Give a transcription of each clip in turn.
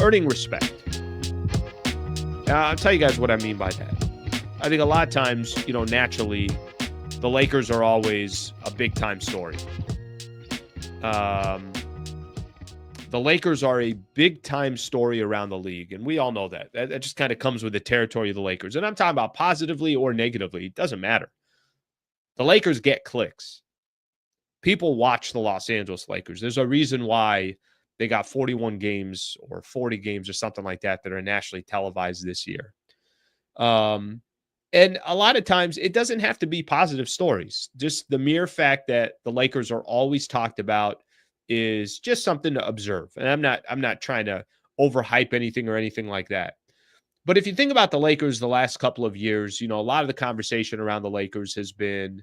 earning respect. I'll tell you guys what I mean by that. I think a lot of times, naturally, the Lakers are always a big-time story. The Lakers are a big-time story around the league, and we all know that. That just kind of comes with the territory of the Lakers. And I'm talking about positively or negatively. It doesn't matter. The Lakers get clicks. People watch the Los Angeles Lakers. There's a reason why they got 41 games or 40 games or something like that that are nationally televised this year. And a lot of times it doesn't have to be positive stories. Just the mere fact that the Lakers are always talked about is just something to observe. And I'm not trying to overhype anything or anything like that. But if you think about the Lakers the last couple of years, a lot of the conversation around the Lakers has been,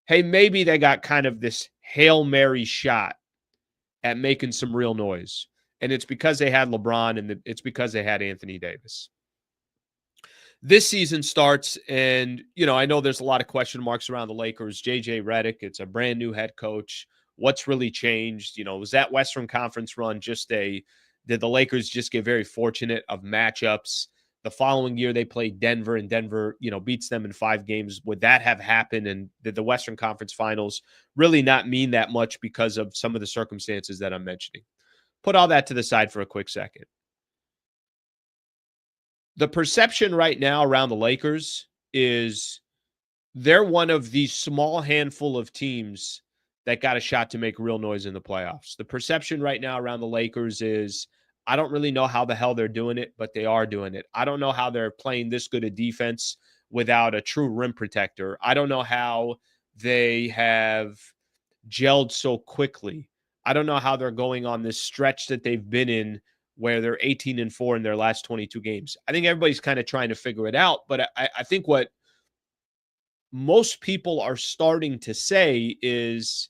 hey, maybe they got kind of this Hail Mary shot at making some real noise. And it's because they had LeBron and it's because they had Anthony Davis. This season starts, and, I know there's a lot of question marks around the Lakers. JJ Redick, it's a brand new head coach. What's really changed? Was that Western Conference run did the Lakers just get very fortunate of matchups? The following year, they played Denver, and Denver, beats them in 5 games. Would that have happened? And did the Western Conference Finals really not mean that much because of some of the circumstances that I'm mentioning? Put all that to the side for a quick second. The perception right now around the Lakers is they're one of the small handful of teams that got a shot to make real noise in the playoffs. The perception right now around the Lakers is, I don't really know how the hell they're doing it, but they are doing it. I don't know how they're playing this good a defense without a true rim protector. I don't know how they have gelled so quickly. I don't know how they're going on this stretch that they've been in where they're 18-4 in their last 22 games. I think everybody's kind of trying to figure it out, but I think what most people are starting to say is,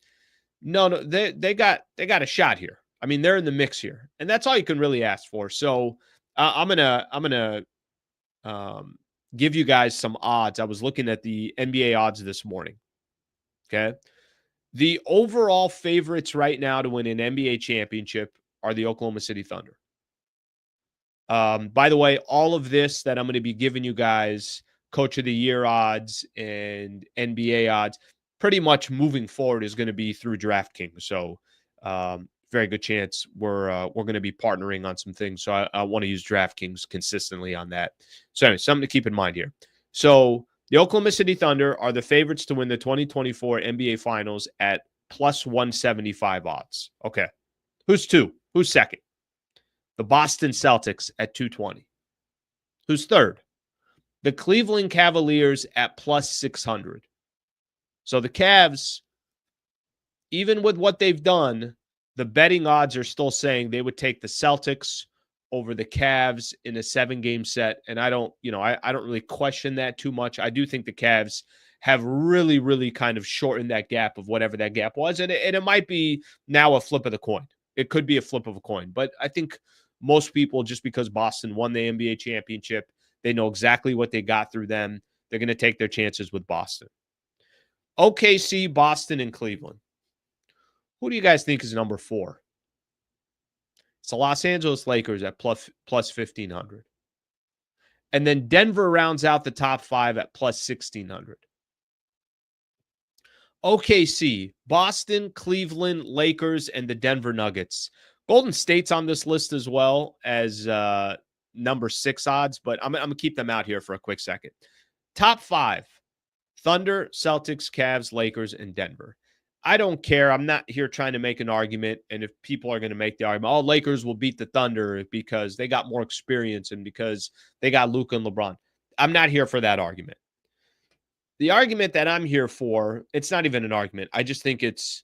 no, they got a shot here. I mean, they're in the mix here, and that's all you can really ask for. So I'm gonna give you guys some odds. I was looking at the NBA odds this morning. Okay, the overall favorites right now to win an NBA championship are the Oklahoma City Thunder. By the way, all of this that I'm going to be giving you guys, Coach of the Year odds and NBA odds, pretty much moving forward is going to be through DraftKings. So, very good chance we're going to be partnering on some things. So I want to use DraftKings consistently on that. So anyway, something to keep in mind here. So the Oklahoma City Thunder are the favorites to win the 2024 NBA Finals at plus 175 odds. Okay. Who's 2? Who's second? The Boston Celtics at 220. Who's third? The Cleveland Cavaliers at plus 600. So the Cavs, even with what they've done, the betting odds are still saying they would take the Celtics over the Cavs in a 7-game set. And I don't really question that too much. I do think the Cavs have really, really kind of shortened that gap of whatever that gap was. And it might be now a flip of the coin. It could be a flip of a coin. But I think most people, just because Boston won the NBA championship, they know exactly what they got through them. They're going to take their chances with Boston. OKC, Boston, and Cleveland. Who do you guys think is number 4? It's the Los Angeles Lakers at plus 1,500. And then Denver rounds out the top 5 at plus 1,600. OKC, Boston, Cleveland, Lakers, and the Denver Nuggets. Golden State's on this list as well as number 6 odds, but I'm going to keep them out here for a quick second. Top 5, Thunder, Celtics, Cavs, Lakers, and Denver. I don't care. I'm not here trying to make an argument, and if people are going to make the argument, oh, Lakers will beat the Thunder because they got more experience and because they got Luka and LeBron. I'm not here for that argument. The argument that I'm here for, it's not even an argument. I just think it's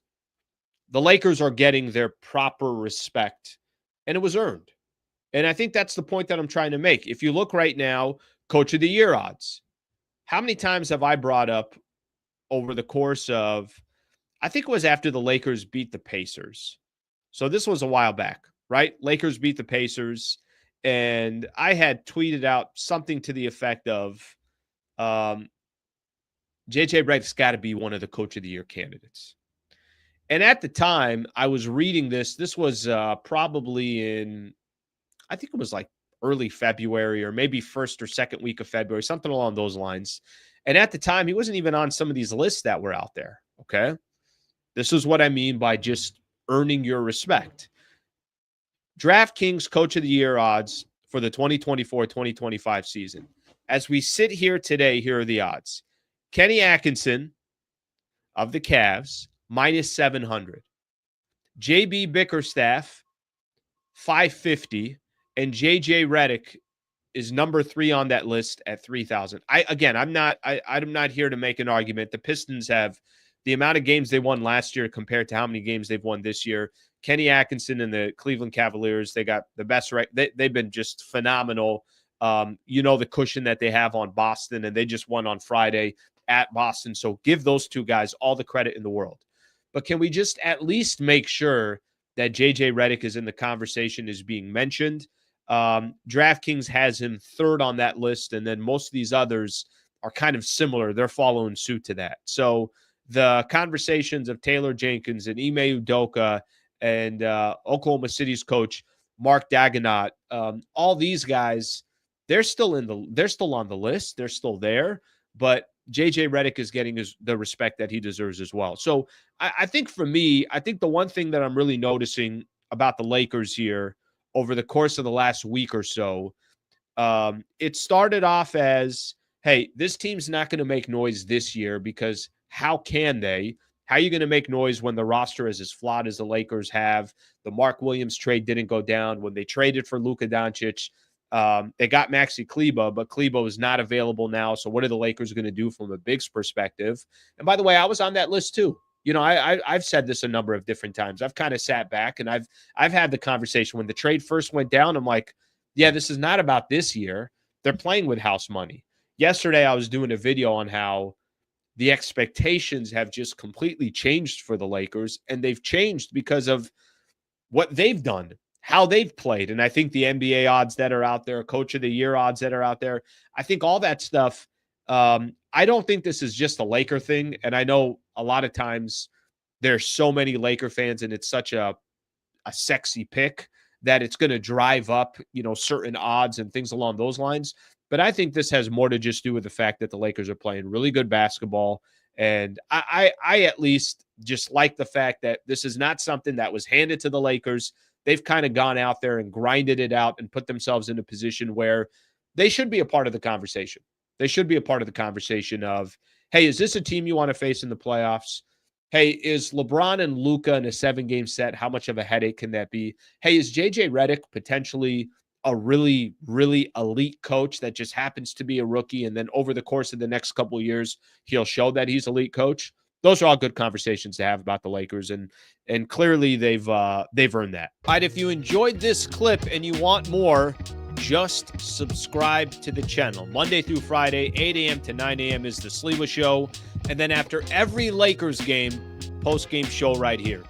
the Lakers are getting their proper respect, and it was earned. And I think that's the point that I'm trying to make. If you look right now, Coach of the Year odds, how many times have I brought up over the course of, I think it was after the Lakers beat the Pacers. So this was a while back, right? Lakers beat the Pacers, and I had tweeted out something to the effect of, JJ Redick's got to be one of the Coach of the Year candidates. And at the time, I was reading this. This was probably in I think it was like early February or maybe first or second week of February, something along those lines. And at the time, he wasn't even on some of these lists that were out there. Okay. This is what I mean by just earning your respect. DraftKings Coach of the Year odds for the 2024-2025 season. As we sit here today, here are the odds. Kenny Atkinson of the Cavs, minus 700. JB Bickerstaff, 550. And JJ Redick is number 3 on that list at 3,000. I'm not here to make an argument. The Pistons have the amount of games they won last year compared to how many games they've won this year. Kenny Atkinson and the Cleveland Cavaliers, they got the best they've been just phenomenal. The cushion that they have on Boston, and they just won on Friday at Boston. So give those two guys all the credit in the world. But can we just at least make sure that JJ Redick is in the conversation, is being mentioned? DraftKings has him 3rd on that list, and then most of these others are kind of similar. They're following suit to that. So the conversations of Taylor Jenkins and Ime Udoka and Oklahoma City's coach Mark Dagenot, all these guys, they're still on the list. They're still there, but JJ Redick is getting the respect that he deserves as well. So I think for me, I think the one thing that I'm really noticing about the Lakers here over the course of the last week or so, it started off as, hey, this team's not going to make noise this year because how can they? How are you going to make noise when the roster is as flawed as the Lakers have? The Mark Williams trade didn't go down. When they traded for Luka Doncic, they got Maxi Kleber, but Kleber is not available now. So what are the Lakers going to do from a Bigs perspective? And by the way, I was on that list too. I've said this a number of different times. I've kind of sat back and I've had the conversation when the trade first went down. I'm like, yeah, this is not about this year. They're playing with house money. Yesterday, I was doing a video on how the expectations have just completely changed for the Lakers, and they've changed because of what they've done, how they've played. And I think the NBA odds that are out there, Coach of the Year odds that are out there, I think all that stuff, I don't think this is just a Laker thing. And I know a lot of times there's so many Laker fans and it's such a sexy pick that it's going to drive up, certain odds and things along those lines. But I think this has more to just do with the fact that the Lakers are playing really good basketball. And I at least just like the fact that this is not something that was handed to the Lakers. They've kind of gone out there and grinded it out and put themselves in a position where they should be a part of the conversation. They should be a part of the conversation of, hey, is this a team you want to face in the playoffs? Hey, is LeBron and Luka in a 7-game set? How much of a headache can that be? Hey, is JJ Redick potentially a really, really elite coach that just happens to be a rookie, and then over the course of the next couple of years, he'll show that he's elite coach? Those are all good conversations to have about the Lakers, and clearly they've earned that. All right, if you enjoyed this clip and you want more, just subscribe to the channel. Monday through Friday, 8 a.m. to 9 a.m. is the Sliwa Show, and then after every Lakers game, post-game show right here.